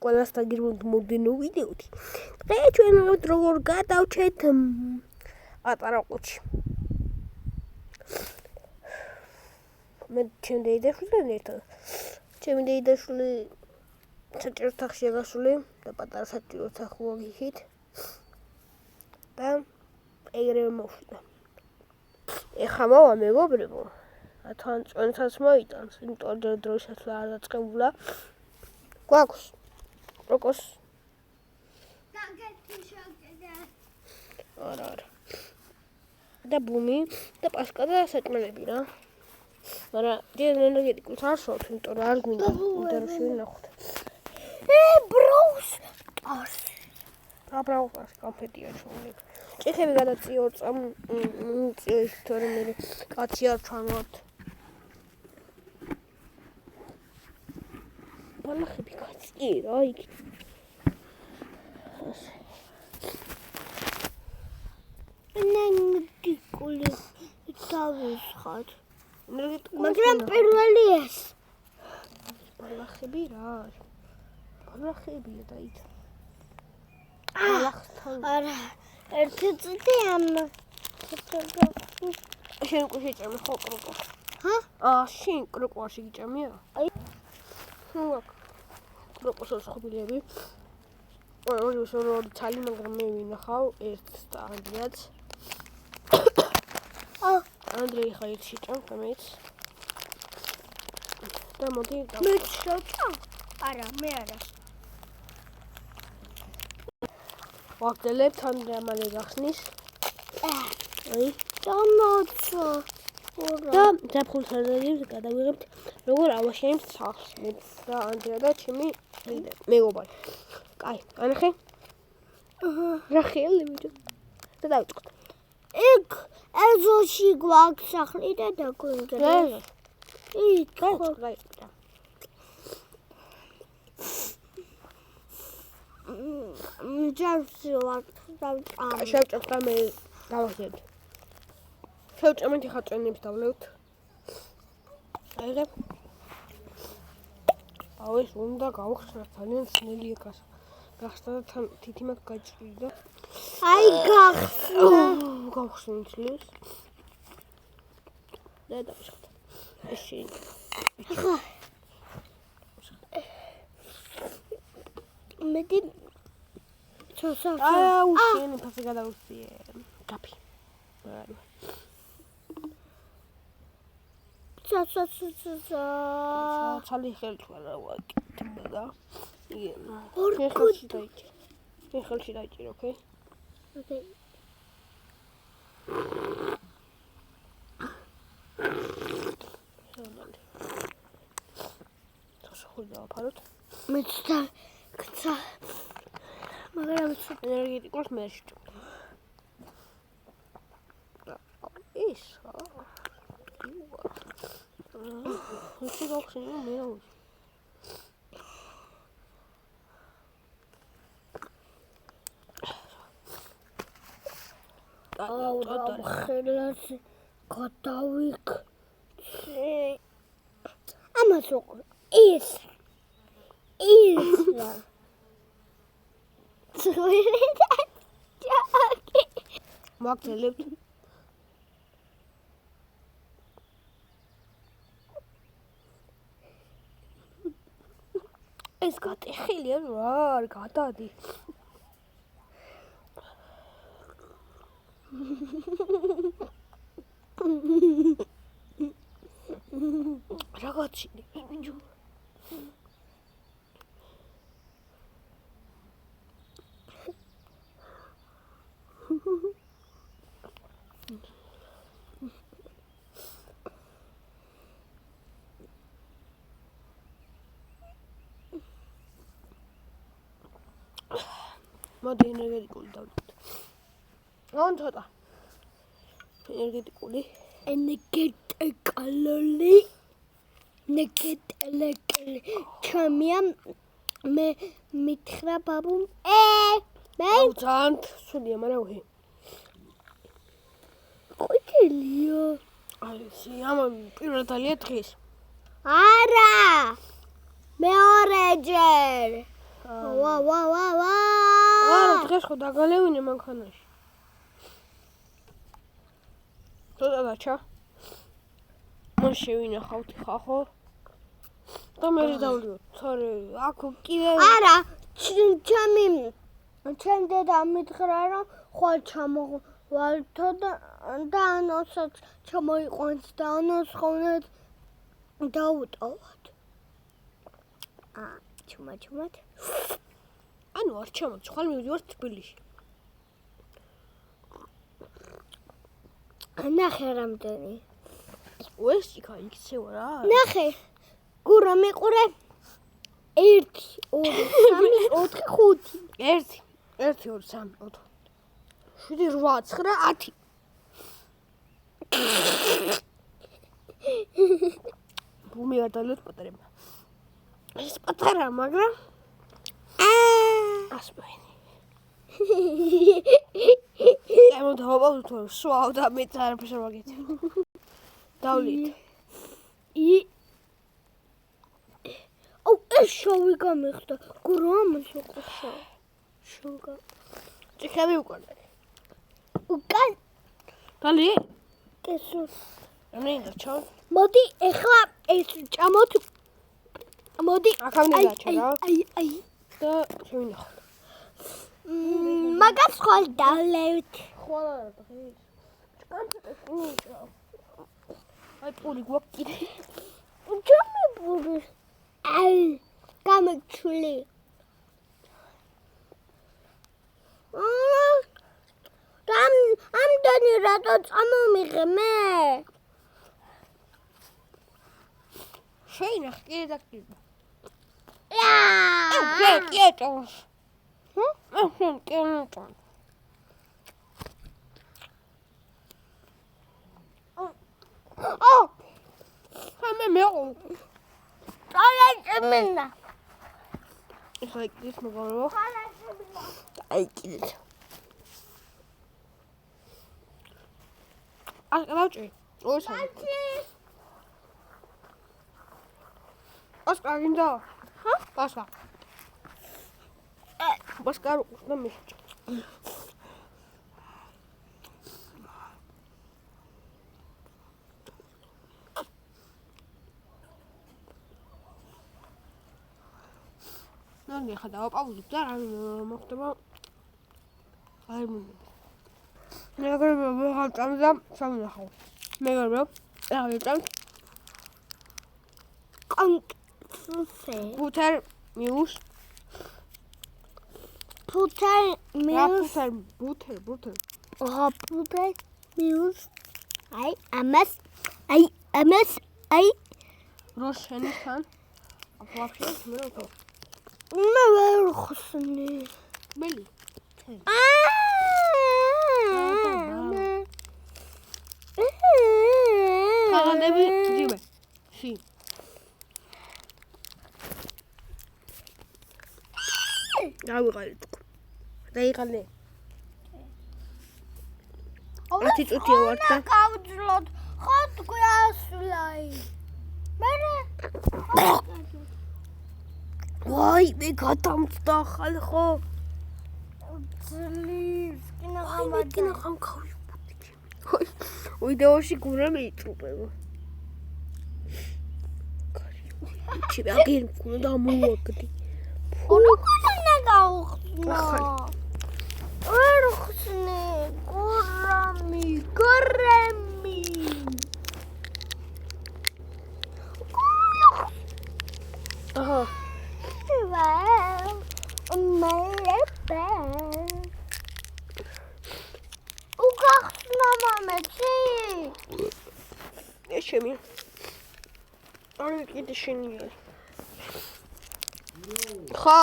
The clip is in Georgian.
ყველასთან მოდენო ვიდეოთი. დღეს ჩვენ როგორ გადავჩეთ პატარა ყუთში. მე ჩემი დედაშვილთან ერთად. ჩემი დედაშვილი საჭირო ოთახშია გასული და პატარა საჭირო ოთახი ვაგიხით. და ეგრევე მოვშვიდა. ეხლა მოვა მეგობრებო. თან წვენსაც მოიტანს, იმიტომ რომ დროშაც არ დაწყებულა. გვაქვს როკოს. არა. და ბუმი და პასკა და საჭმელები რა. მაგრამ დიდ ენერგეტიკულს არ შევთ, იმიტომ რომ არ გვინდა ინტერვიუ შევინახოთ. ბროუს სტარს. აბრაუყას კონფეტია შოული. ჭიხები გადაწიო წამ წიეს თორე მე კაცი არ ჩანვართ. ბალახები კაცი რა იქ. ენერგეტიკული თავისხად. მაგრამ პირველი ეს. ბალახები რა. ბალახებია და ით. არა, ერთი წუთი ამ შენ უკვე შეჭამე ხო კროკო? შენ კროკოში გიჭამია? აი. კროკოს ხობილები. ორი ცალი, მაგრამ მე ვინახავ ერთს და ანდრეაც. ანდრეი ხა ერთ შეჭამს და მეც. და მოდი მე შევჭამ? არა, მე არა. ვაგრძელებთ ანდრეა მალე გახსნის. აი დამოწო. და ზაფხულ სარდალებს გადავიღებთ როგორ ავაშენებთ სახლს მეც და ანდრეა და ჩემი მეგობარი. კაი, ანახე? რა ხელი ბიჭო? და დავიწყოთ. იქ ეზოში გვაქვს სახლი და დაგვინგრეს. იქ გაიწყდა. ჯარში ვარ დავჭამ. შევჭამ და მე დავახერთ. შევჭამეთ ხა წვენებს დავლევთ. აიღებ. ეს უნდა გავხსნათ ძალიან ძნელია გახსნა და თან თითიმაკ გაჭრიდა. აი გახსნა. გავხსნით. და დავშხოთ. ეში. მედი ჩოსა. უშენ ფასი გადავუსიე. გაფი. არა. ცალი ხელჩვარა ვაკეთებ და ხელში დაიჭირო, ოკეი? ოკეი. თოსხული დავაფაროთ. მეც და კცა. მაგრამ ენერგეტიკულს მე შეჭამ. ის ისე გავხსენე მე რა ვიცი. ხელას გადავიქცე. ამას უყურე. ის. ვაგრძელებთ. ეს გატეხილია რა არ გადადი. რაღაცინი ბიჭო. მოდი ენერგეტიკული დავდოთ. ან ცოტა. ენერგეტიკული. ნეგეტელეკელი. ჩემია მე მითხრა ბაბუმ. მე ძალიან სულია, მაგრამ უხი. ყვითელია. აი, ამ პირველ დალია დღეს. არა. მეორეჯერ. დღეს ხო დაგალევინე მანქანაში. ცოტა დაჩა. მან შევინახავთ ხახო. და მე დავლიოთ. თორე აქ კიდე არა, ჩემ დედა მითხრა რომ ხვალ ჩამოვალთო და ანოსაც ჩამოიყვანს და ანოს ხოვნად დაუტოვოთ. ჩუმად. ანუ არ ჩამოწ, ხვალ მივიდივართ თბილისში. ნახე რამდენი. უესიკა იქცევა რა. ნახე. გურა მიყურე. 1 2 3 4 5 1 2 3 4 7 8 9 10 ბუმი გადავლეთ პატარებმა. ეს პატარა, მაგრამ ასპენი. ამოდავავ თუ სვავ და მე წარფეს არ ვაგეთი. დავლით. ეს შოვი გამიხდა. გურა ამას უყურსა. შოვი. ჭიქები უკან. უკან. დალი? კესო. ამინდა ჩავ. მოდი ეხლა ეს ჭამოთ. მოდი. აქამდე დაჩა რა. აი. და შევინახავთ. მაგას ხვალ დავლევთ. ხვალ არა დღეს. ჭკანწეს უჭა. აი პური გვაქვს კიდე. ჯამი პური. აი, გამეჩული. ამდენი რატო წამომიღე მე? შეინახ კიდე და კიდე. აა! კეთოს. ჰმ? კეთოს. ხამე მეო. წაიჭმინა. ეხლა ის მოგავრო. წაიჭმინა. აი კიდე. არ გავჭი. ოსა. ოსკარ გინდა? ჰა? ოსკარ. ოსკარ უნდა მიშჭ. ნამდვილად ხა დავაპაუზებ და რა მოხდება? აი მომი. მე გავწამს და სამნახავ. მე გავრო. რა ვიწამს? კონკრეტე. ბუთერ მიუს. ბუთერ მიუს. ბუთერ. ბუთერ მიუს. აი ამას. როშენთან. აფლაფშე მე რო თო. მე ვერ ხსნი. ბელი. ხალხები ძიმე. ში. დავიღალე. დაიღალე. 10 წუთია ვარ და გავძლოთ. ხო თქვი ასვლაი. მერე ვაი, მე გადამწდა ხალხო. ძლივს კინაღამ გავიბუდი. ვიდეოში გურა მეიწრუპება. ჩი აგერ უნდა მოვაგდი. უნდა გავხსნა. ვერ ხსნი, გურამი. აჰა. მალება. უგახსნა მამაცი. ეშემი. არ კიდე შენია. ხო.